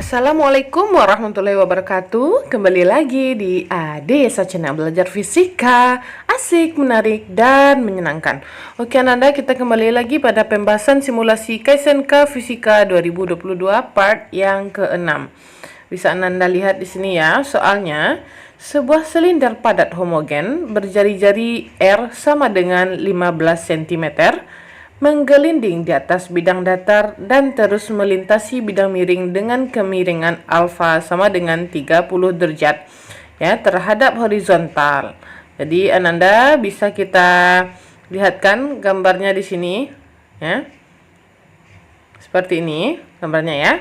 Assalamualaikum warahmatullahi wabarakatuh. Kembali lagi di Desa Channel Belajar Fisika. Asik, menarik, dan menyenangkan. Oke Ananda, kita kembali lagi pada pembahasan simulasi KSNK Fisika 2022 part yang ke-6. Bisa Ananda lihat di sini ya, soalnya sebuah silinder padat homogen berjari-jari R sama dengan 15 cm menggelinding di atas bidang datar dan terus melintasi bidang miring dengan kemiringan alfa sama dengan 30 derajat ya terhadap horizontal. Jadi Ananda bisa kita lihatkan gambarnya di sini ya. Seperti ini gambarnya ya.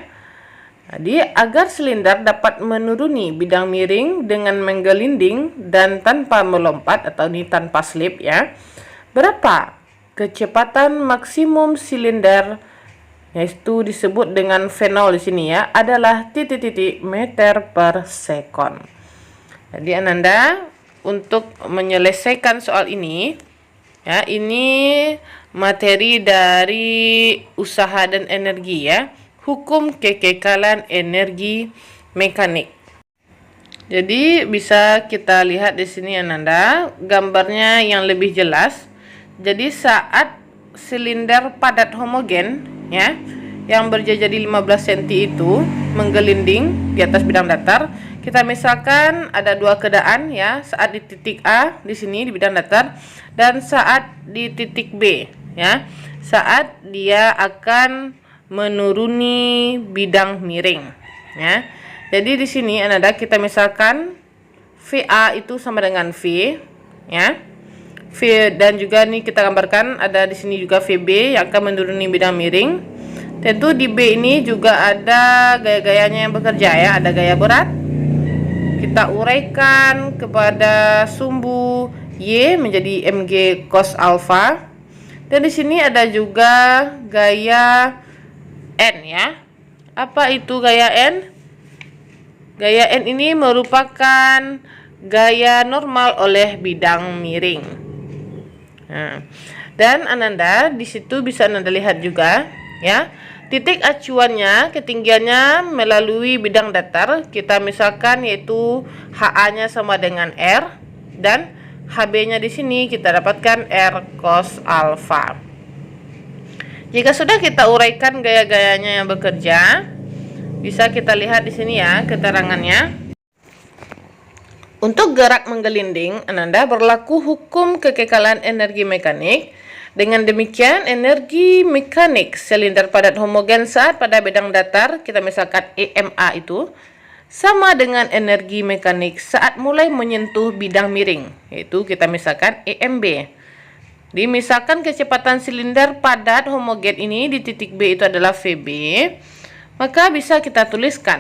Jadi agar silinder dapat menuruni bidang miring dengan menggelinding dan tanpa melompat atau ini tanpa slip ya. Berapa kecepatan maksimum silinder, yaitu disebut dengan V0 di sini ya, adalah titik-titik meter per sekon. Jadi Ananda untuk menyelesaikan soal ini ya, ini materi dari usaha dan energi ya, hukum kekekalan energi mekanik. Jadi bisa kita lihat di sini Ananda gambarnya yang lebih jelas. Jadi saat silinder padat homogen ya yang berjari 15 cm itu menggelinding di atas bidang datar, kita misalkan ada dua keadaan ya, saat di titik A di sini di bidang datar dan saat di titik B ya, saat dia akan menuruni bidang miring ya. Jadi di sini Ananda kita misalkan VA itu sama dengan V ya. V dan juga nih kita gambarkan ada di sini juga VB yang akan menuruni bidang miring. Tentu di B ini juga ada gaya-gayanya yang bekerja ya, ada gaya berat. Kita uraikan kepada sumbu Y menjadi mg cos alpha. Dan di sini ada juga gaya N ya. Apa itu gaya N? Gaya N ini merupakan gaya normal oleh bidang miring. Nah, dan Ananda di situ bisa Ananda lihat juga ya, titik acuannya ketinggiannya melalui bidang datar kita misalkan yaitu HA-nya sama dengan R dan HB-nya di sini kita dapatkan R cos alpha. Jika sudah kita uraikan gaya-gayanya yang bekerja, bisa kita lihat di sini ya keterangannya. Untuk gerak menggelinding, Ananda berlaku hukum kekekalan energi mekanik. Dengan demikian, energi mekanik silinder padat homogen saat pada bidang datar, kita misalkan EMA itu, sama dengan energi mekanik saat mulai menyentuh bidang miring, yaitu kita misalkan EMB. Misalkan kecepatan silinder padat homogen ini di titik B itu adalah VB, maka bisa kita tuliskan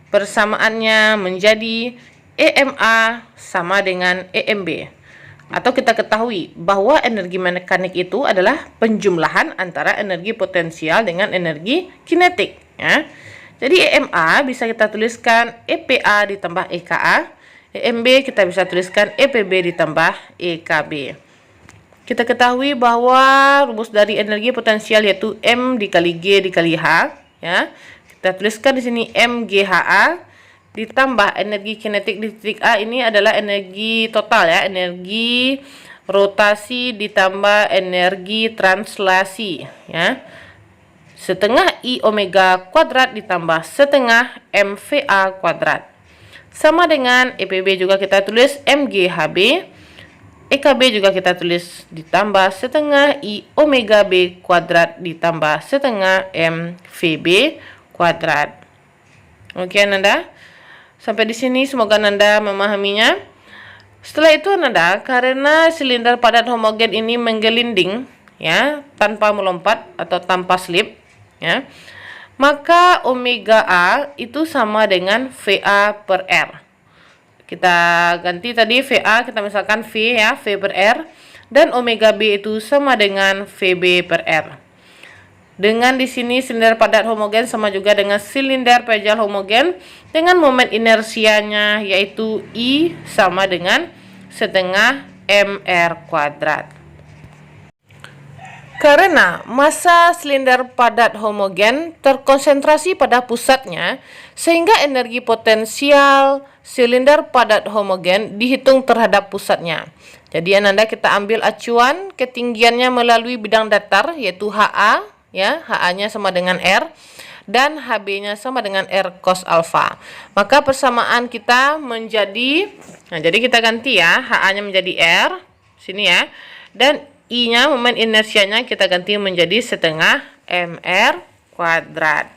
persamaannya menjadi EMA sama dengan EMB. Atau kita ketahui bahwa energi mekanik itu adalah penjumlahan antara energi potensial dengan energi kinetik ya. Jadi EMA bisa kita tuliskan EPA ditambah EKA, EMB kita bisa tuliskan EPB ditambah EKB. Kita ketahui bahwa rumus dari energi potensial yaitu M dikali G dikali H ya. Kita tuliskan di sini MGHA ditambah energi kinetik di titik A ini adalah energi total ya, energi rotasi ditambah energi translasi ya. Setengah I omega kuadrat ditambah setengah MVA kuadrat. Sama dengan EPB juga kita tulis MGHB, EKB juga kita tulis ditambah setengah I omega B kuadrat ditambah setengah MVB kuadrat. Oke Ananda. Sampai di sini semoga Ananda memahaminya. Setelah itu Ananda, karena silinder padat homogen ini menggelinding ya, tanpa melompat atau tanpa slip ya, maka omega A itu sama dengan VA per R. Kita ganti tadi VA, kita misalkan V ya, V per R, dan omega B itu sama dengan VB per R. Dengan di sini silinder padat homogen sama juga dengan silinder pejal homogen dengan momen inersianya yaitu I sama dengan setengah mr kuadrat. Karena massa silinder padat homogen terkonsentrasi pada pusatnya, sehingga energi potensial silinder padat homogen dihitung terhadap pusatnya. Jadi Ananda kita ambil acuan ketinggiannya melalui bidang datar, yaitu HA, ya, HA-nya sama dengan R, dan HB-nya sama dengan R cos alfa. Maka persamaan kita menjadi, nah jadi kita ganti ya, HA-nya menjadi R, sini ya, dan I-nya, momen inersianya kita ganti menjadi setengah mr kuadrat.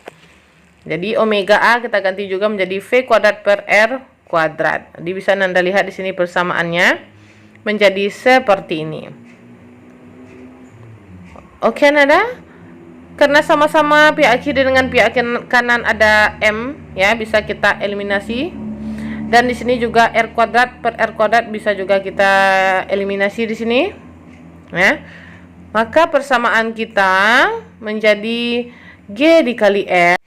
Jadi omega A kita ganti juga menjadi V kuadrat per R kuadrat. Jadi bisa Anda lihat di sini persamaannya menjadi seperti ini. Oke Nanda? Karena sama-sama pihak kiri dengan pihak kanan ada M, ya, bisa kita eliminasi. Dan di sini juga R kuadrat per R kuadrat bisa juga kita eliminasi di sini. Ya, maka persamaan kita menjadi G dikali R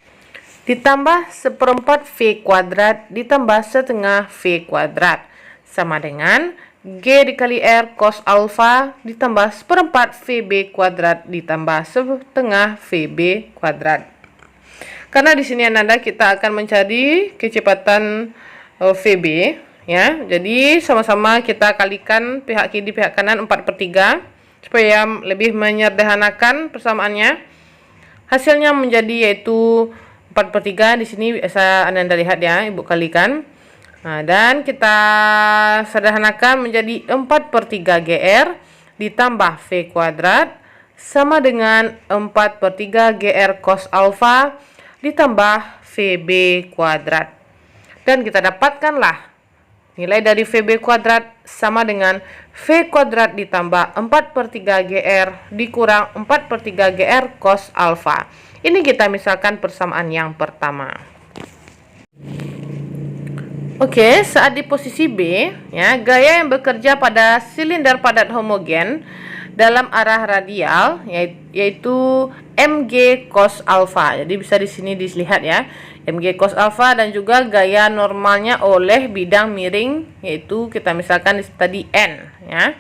ditambah seperempat V kuadrat ditambah setengah V kuadrat sama dengan G dikali R cos alfa ditambah seperempat VB kuadrat ditambah setengah VB kuadrat. Karena di sini Ananda kita akan mencari kecepatan VB, ya. Jadi sama-sama kita kalikan pihak kiri pihak kanan 4/3 supaya lebih menyederhanakan persamaannya. Hasilnya menjadi yaitu 4/3. Di sini bisa Anda lihat ya, Ibu kalikan. Nah, dan kita sederhanakan menjadi 4/3 GR ditambah V kuadrat sama dengan 4/3 GR cos alfa ditambah VB kuadrat. Dan kita dapatkanlah nilai dari VB kuadrat sama dengan V kuadrat ditambah 4/3 GR dikurang 4/3 GR cos alfa. Ini kita misalkan persamaan yang pertama. Oke, saat di posisi B, ya, gaya yang bekerja pada silinder padat homogen dalam arah radial yaitu mg cos alfa. Jadi bisa di sini dilihat ya, mg cos alfa, dan juga gaya normalnya oleh bidang miring yaitu kita misalkan tadi n, ya.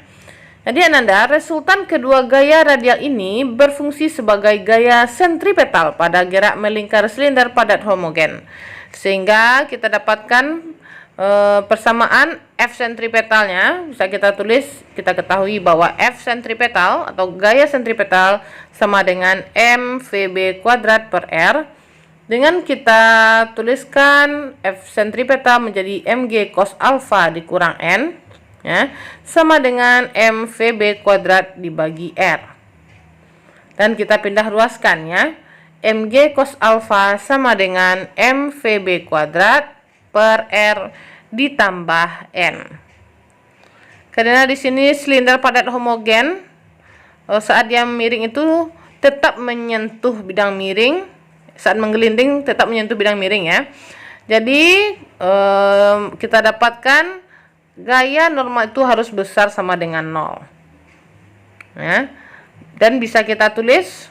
Jadi Ananda, resultan kedua gaya radial ini berfungsi sebagai gaya sentripetal pada gerak melingkar silinder padat homogen. Sehingga kita dapatkan persamaan F sentripetalnya, bisa kita tulis, kita ketahui bahwa F sentripetal atau gaya sentripetal sama dengan mvb kuadrat per R. Dengan kita tuliskan F sentripetal menjadi mg cos alfa dikurang n, ya, sama dengan mvb kuadrat dibagi R. Dan kita pindah ruaskan ya, mg cos alfa sama dengan mvb kuadrat per R ditambah N. Karena di sini silinder padat homogen saat dia miring itu tetap menyentuh bidang miring, saat menggelinding tetap menyentuh bidang miring ya. Jadi kita dapatkan gaya normal itu harus besar sama dengan 0. Ya. Dan bisa kita tulis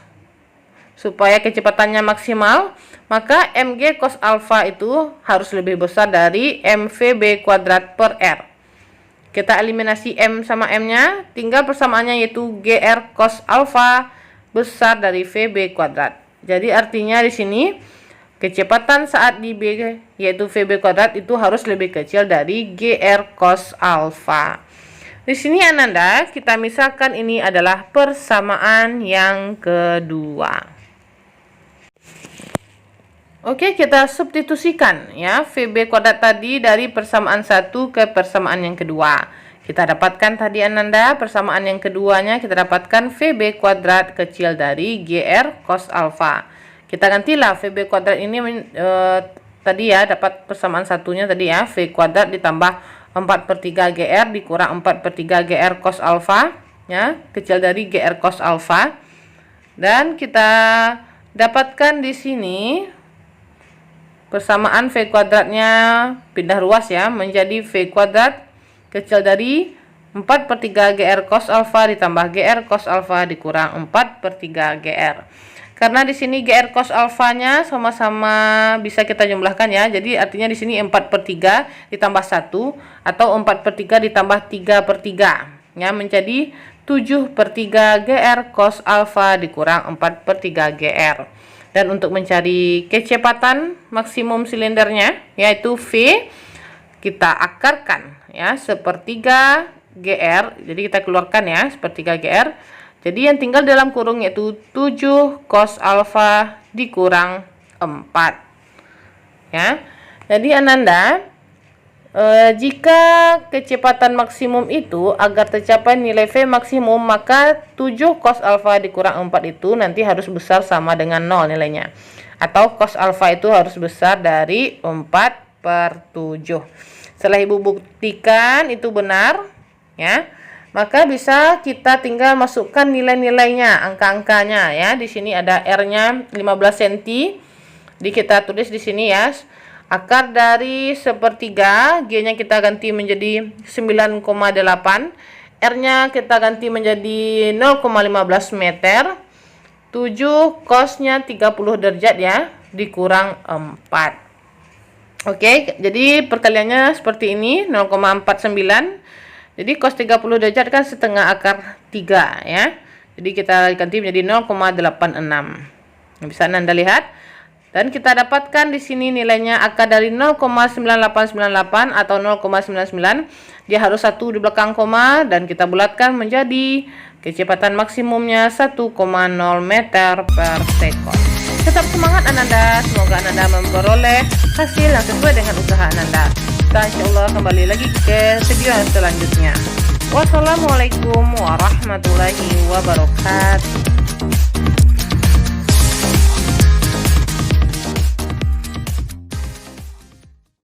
supaya kecepatannya maksimal, maka mg cos alfa itu harus lebih besar dari mvb kuadrat per R. Kita eliminasi m sama m-nya, tinggal persamaannya yaitu gr cos alfa besar dari vb kuadrat. Jadi artinya di sini kecepatan saat di B yaitu vb kuadrat itu harus lebih kecil dari gr cos alfa. Di sini Ananda, kita misalkan ini adalah persamaan yang kedua. Oke, kita substitusikan ya VB kuadrat tadi dari persamaan satu ke persamaan yang kedua. Kita dapatkan tadi Ananda, persamaan yang keduanya kita dapatkan VB kuadrat kecil dari GR cos alfa. Kita gantilah VB kuadrat ini tadi ya, dapat persamaan satunya tadi ya, V kuadrat ditambah 4/3 GR dikurang 4/3 GR cos alfa ya, kecil dari GR cos alfa. Dan kita dapatkan di sini persamaan V kuadratnya pindah ruas ya, menjadi V kuadrat kecil dari 4/3 GR cos alfa ditambah GR cos alfa dikurang 4/3 GR. Karena di sini GR cos alfanya sama-sama bisa kita jumlahkan ya. Jadi artinya di sini 4/3 ditambah 1 atau 4/3 ditambah 3/3 ya, menjadi 7/3 GR cos alfa dikurang 4/3 GR. Dan untuk mencari kecepatan maksimum silindernya, yaitu V, kita akarkan ya, 1/3 GR. Jadi kita keluarkan ya, 1/3 GR. Jadi yang tinggal dalam kurung yaitu 7 cos alfa dikurang 4. Ya. Jadi Ananda, jika kecepatan maksimum itu agar tercapai nilai V maksimum, maka 7 cos alfa dikurang 4 itu nanti harus besar sama dengan 0 nilainya. Atau cos alfa itu harus besar dari 4/7. Setelah Ibu buktikan itu benar, ya, maka bisa kita tinggal masukkan nilai-nilainya, angka-angkanya ya. Di sini ada R-nya 15 cm. Jadi kita tulis di sini ya. Akar dari 1/3, G-nya kita ganti menjadi 9,8, R-nya kita ganti menjadi 0,15 meter, 7 cos-nya 30 derajat ya, dikurang 4. Oke, jadi perkaliannya seperti ini, 0,49. Jadi cos 30 derajat kan setengah akar 3 ya. Jadi kita ganti menjadi 0,86. Bisa Anda lihat. Dan kita dapatkan di sini nilainya akar dari 0,9898 atau 0,99. Dia harus 1 di belakang koma dan kita bulatkan menjadi kecepatan maksimumnya 1,0 meter per sekon. Tetap semangat Ananda, semoga Ananda memperoleh hasil yang sesuai dengan usaha Ananda. Kita insya Allah kembali lagi ke video selanjutnya. Wassalamualaikum warahmatullahi wabarakatuh.